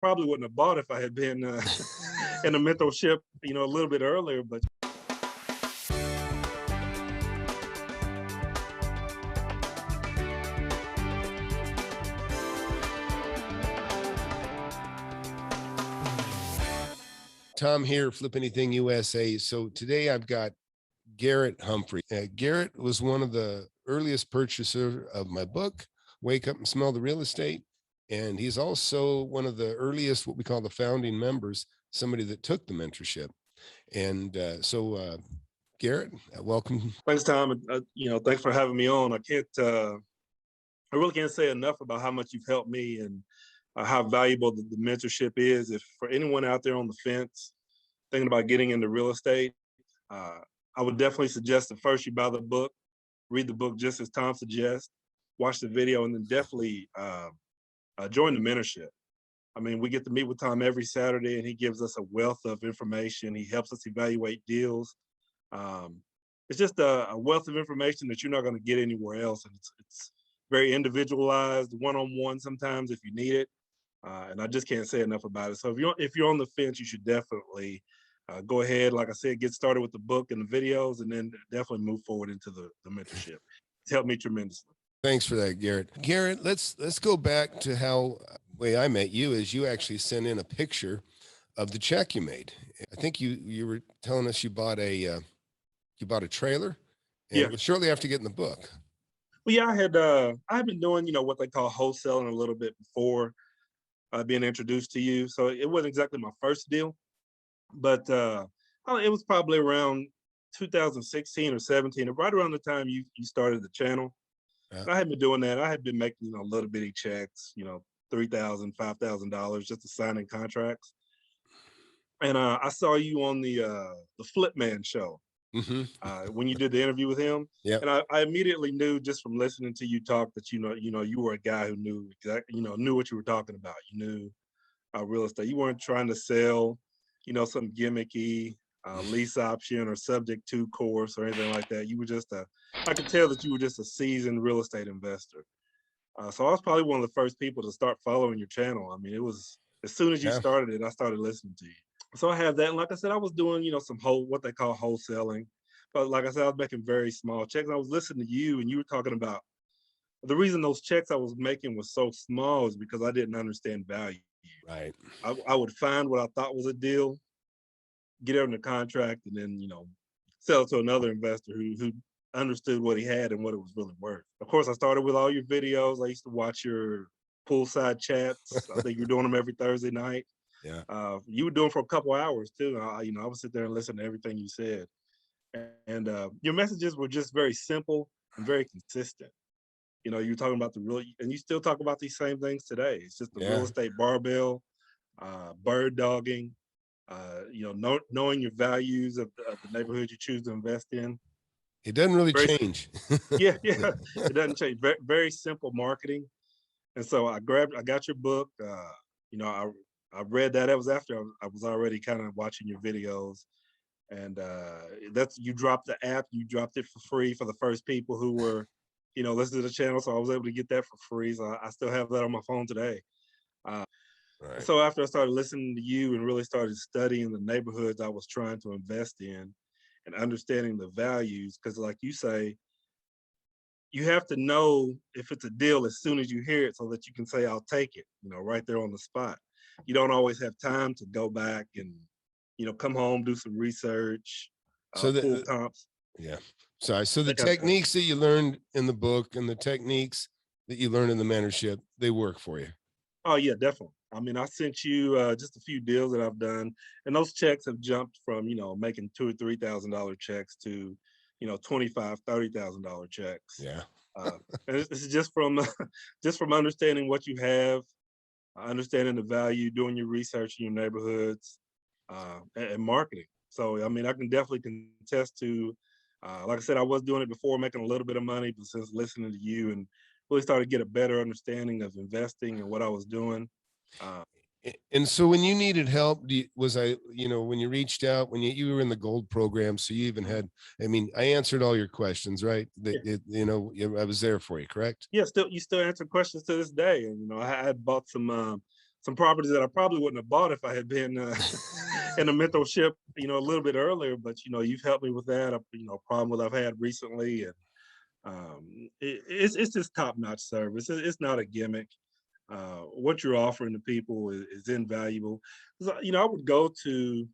probably wouldn't have bought if I had been in a mentorship, a little bit earlier. But Tom here, FlipAnything USA. So today I've got Garrett Humphrey. Garrett was one of the earliest purchasers of my book, Wake Up and Smell the Real Estate. And he's also one of the earliest, what we call the founding members, somebody that took the mentorship. And so Garrett, welcome. Thanks, Tom. Thanks for having me on. I really can't say enough about how much you've helped me and how valuable the mentorship is. If for anyone out there on the fence thinking about getting into real estate, I would definitely suggest that first you buy the book, read the book just as Tom suggests, watch the video, and then definitely join the mentorship. I mean, we get to meet with Tom every Saturday, and he gives us a wealth of information. He helps us evaluate deals. It's just a wealth of information that you're not going to get anywhere else, and it's very individualized, one-on-one sometimes if you need it. And I just can't say enough about it. So if you're on the fence, you should definitely go ahead, like I said, get started with the book and the videos, and then definitely move forward into the mentorship. It's helped me tremendously. Thanks for that, Garrett. Garrett, let's go back to how way I met you is you actually sent in a picture of the check you made. I think you were telling us you bought a trailer, and Yeah. it was shortly after getting the book. Well, yeah, I had been doing what they call wholesaling a little bit before being introduced to you. So it wasn't exactly my first deal, but it was probably around 2016 or 17, right around the time you started the channel. Yeah. I had been doing that. I had been making little bitty checks, $3,000, $5,000 just to sign in contracts. And I saw you on the Flip Man show. Mm-hmm. When you did the interview with him. Yeah. And I immediately knew just from listening to you talk that you were a guy who knew exactly, knew what you were talking about. You knew real estate. You weren't trying to sell, some gimmicky lease option or subject to course or anything like that. You were just I could tell that you were just a seasoned real estate investor. So I was probably one of the first people to start following your channel. I mean, it was as soon as you started it, I started listening to you. So I have that. And like I said, I was doing, some what they call wholesaling. But like I said, I was making very small checks. I was listening to you, and you were talking about the reason those checks I was making was so small is because I didn't understand value. Right. I would find what I thought was a deal, get it under contract, and then, sell it to another investor who understood what he had and what it was really worth. Of course, I started with all your videos. I used to watch your poolside chats. I think you were doing them every Thursday night. Yeah. You were doing for a couple hours too. I would sit there and listen to everything you said. And your messages were just very simple and very consistent. You're talking about and you still talk about these same things today. It's just the real estate barbell, bird dogging, knowing your values of the neighborhood you choose to invest in. It doesn't really change. Yeah, it doesn't change. Very, very simple marketing. And so I got your book. I read that. It was after I was already kind of watching your videos. And you dropped the app, you dropped it for free for the first people who were, listening to the channel. So I was able to get that for free. So I still have that on my phone today. Right. So after I started listening to you and really started studying the neighborhoods I was trying to invest in and understanding the values, because like you say, you have to know if it's a deal as soon as you hear it so that you can say, I'll take it, right there on the spot. You don't always have time to go back and, come home, do some research, pull comps. Yeah. Sorry. So the techniques that you learned in the book and the techniques that you learned in the mentorship, they work for you. Oh yeah, definitely. I mean, I sent you just a few deals that I've done, and those checks have jumped from, making $2,000 or $3,000 checks to, $25,000, $30,000 checks. Yeah. And this is just from understanding what you have, understanding the value, doing your research in your neighborhoods, and marketing. So, I mean, I can definitely contest to, like I said, I was doing it before, making a little bit of money, but since listening to you and really started to get a better understanding of investing and what I was doing. And so when you needed help, when you reached out, when you were in the gold program, so you even had, I answered all your questions, right? I was there for you, correct? Yeah, you still answer questions to this day. And, I had bought some some properties that I probably wouldn't have bought if I had been in a mentorship, a little bit earlier. But you've helped me with that. Problem that I've had recently, and it's just top notch service. It's not a gimmick. What you're offering to people is invaluable. 'Cause, I would go to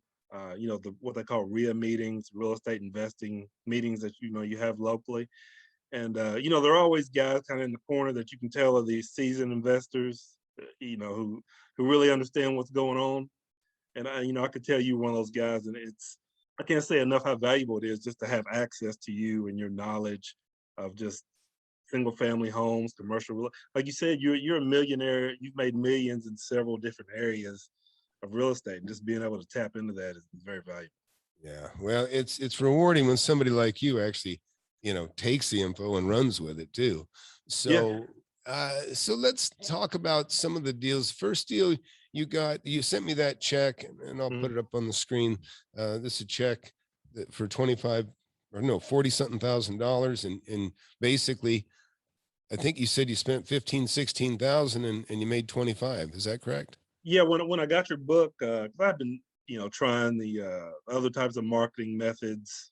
what they call RIA meetings, real estate investing meetings that you have locally, and there are always guys kind of in the corner that you can tell are these seasoned investors, who really understand what's going on. And I could tell you one of those guys, and I can't say enough how valuable it is just to have access to you and your knowledge of just single family homes, like you said, you're a millionaire. You've made millions in several different areas of real estate, and just being able to tap into that is very valuable. Yeah. Well, it's rewarding when somebody like you actually, takes the info and runs with it too. Yeah. So let's talk about some of the deals. First deal you sent me that check, and I'll put Mhm. it up on the screen. This is a check for 25 or no, 40 something $1,000. And basically, I think you said you spent 15, 16,000 and you made 25. Is that correct? Yeah, when I got your book, 'cause I've been, trying the other types of marketing methods,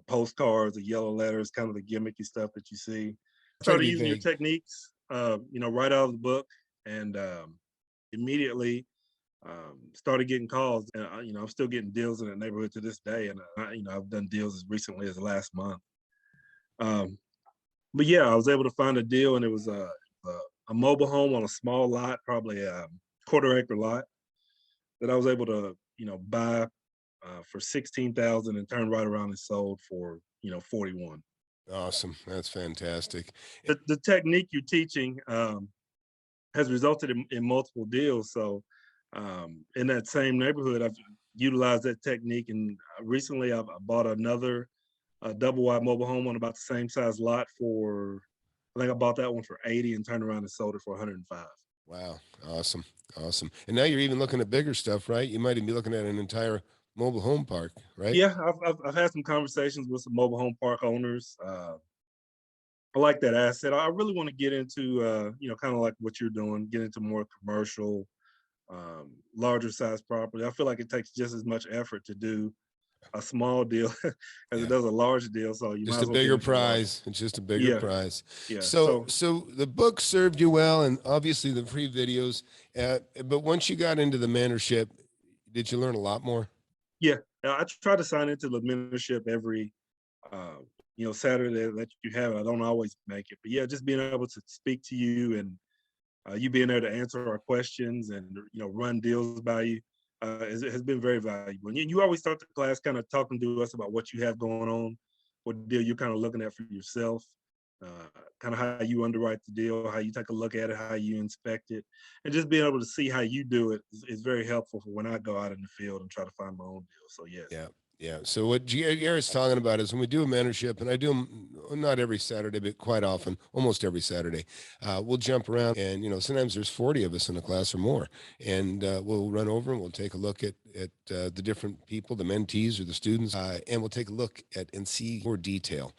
postcards, the yellow letters, kind of the gimmicky stuff that you see. Try to Started be using your vague. techniques, right out of the book, and immediately started getting calls. And I'm still getting deals in that neighborhood to this day, and I've done deals as recently as last month. Um, but yeah, I was able to find a deal, and it was a mobile home on a small lot, probably a quarter-acre lot, that I was able to buy for 16,000 and turn right around and sold for 41. Awesome. That's fantastic. The technique you're teaching has resulted in multiple deals. So in that same neighborhood, I've utilized that technique, and recently I bought another double wide mobile home on about the same size lot for, I think I bought that one for 80 and turned around and sold it for 105. Wow. Awesome. Awesome. And now you're even looking at bigger stuff, right? You might even be looking at an entire mobile home park, right? Yeah, I've had some conversations with some mobile home park owners. I like that asset. I really want to get into, kind of like what you're doing, get into more commercial, larger size property. I feel like it takes just as much effort to do a small deal as it Yeah. does a large deal. So you might Just a as well get bigger into the large. prize. It's just a bigger Yeah, prize. yeah. So, so the book served you well, and obviously the free videos. But once you got into the mentorship, did you learn a lot more? Yeah, I try to sign into the membership every, uh, Saturday that you have it. I don't always make it, but yeah, just being able to speak to you, and you being there to answer our questions and run deals by you has been very valuable. And you always start the class kind of talking to us about what you have going on, what deal you're kind of looking at for yourself, kind of how you underwrite the deal, how you take a look at it, how you inspect it, and just being able to see how you do it is very helpful for when I go out in the field and try to find my own deal. So yes. Yeah. Yeah. So what Garrett's talking about is when we do a mentorship, and I do them not every Saturday, but quite often, almost every Saturday, we'll jump around, and sometimes there's 40 of us in a class or more, and we'll run over and we'll take a look at the different people, the mentees or the students, and we'll take a look at and see more detail.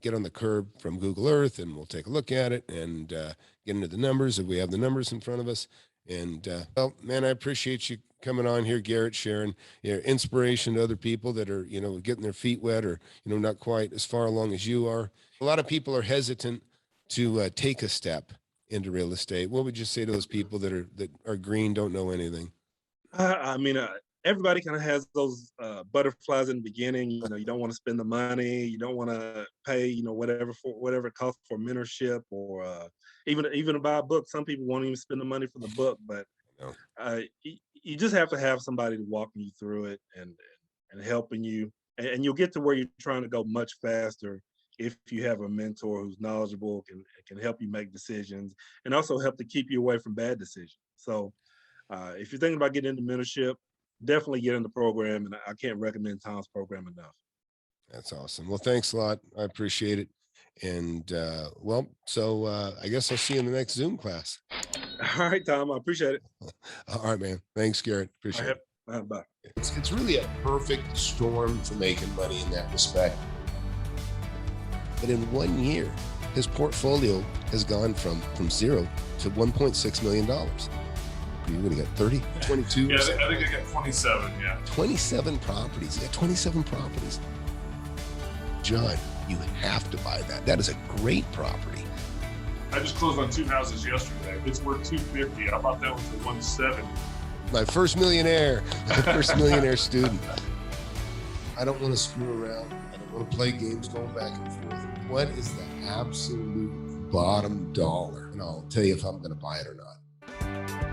Get on the curb from Google Earth, and we'll take a look at it and get into the numbers if we have the numbers in front of us. And well, man, I appreciate you coming on here, Garrett, sharing your inspiration to other people that are, getting their feet wet or, not quite as far along as you are. A lot of people are hesitant to take a step into real estate. What would you say to those people that are green, don't know anything? I mean, everybody kind of has those butterflies in the beginning. You don't want to spend the money, you don't want to pay, whatever it costs for mentorship, or even to buy a book. Some people won't even spend the money for the book, but No. you just have to have somebody walking you through it and helping you, and you'll get to where you're trying to go much faster if you have a mentor who's knowledgeable, can help you make decisions, and also help to keep you away from bad decisions. So if you're thinking about getting into mentorship, definitely get in the program, and I can't recommend Tom's program enough. That's awesome. Well, thanks a lot. I appreciate it. And well, so I guess I'll see you in the next Zoom class. All right, Tom, I appreciate it. All right, man. Thanks, Garrett. I Appreciate have, it. bye. It's really a perfect storm for making money in that respect. But in 1 year, his portfolio has gone from zero to $1.6 million. You're going to get 30, 22. Yeah, I think I got 27. Yeah. 27 properties. Yeah, 27 properties. John, you have to buy that. That is a great property. I just closed on 2 houses yesterday. It's worth 250. I bought that one for 170. My first millionaire, my first millionaire student. I don't want to screw around. I don't want to play games going back and forth. What is the absolute bottom dollar? And I'll tell you if I'm going to buy it or not.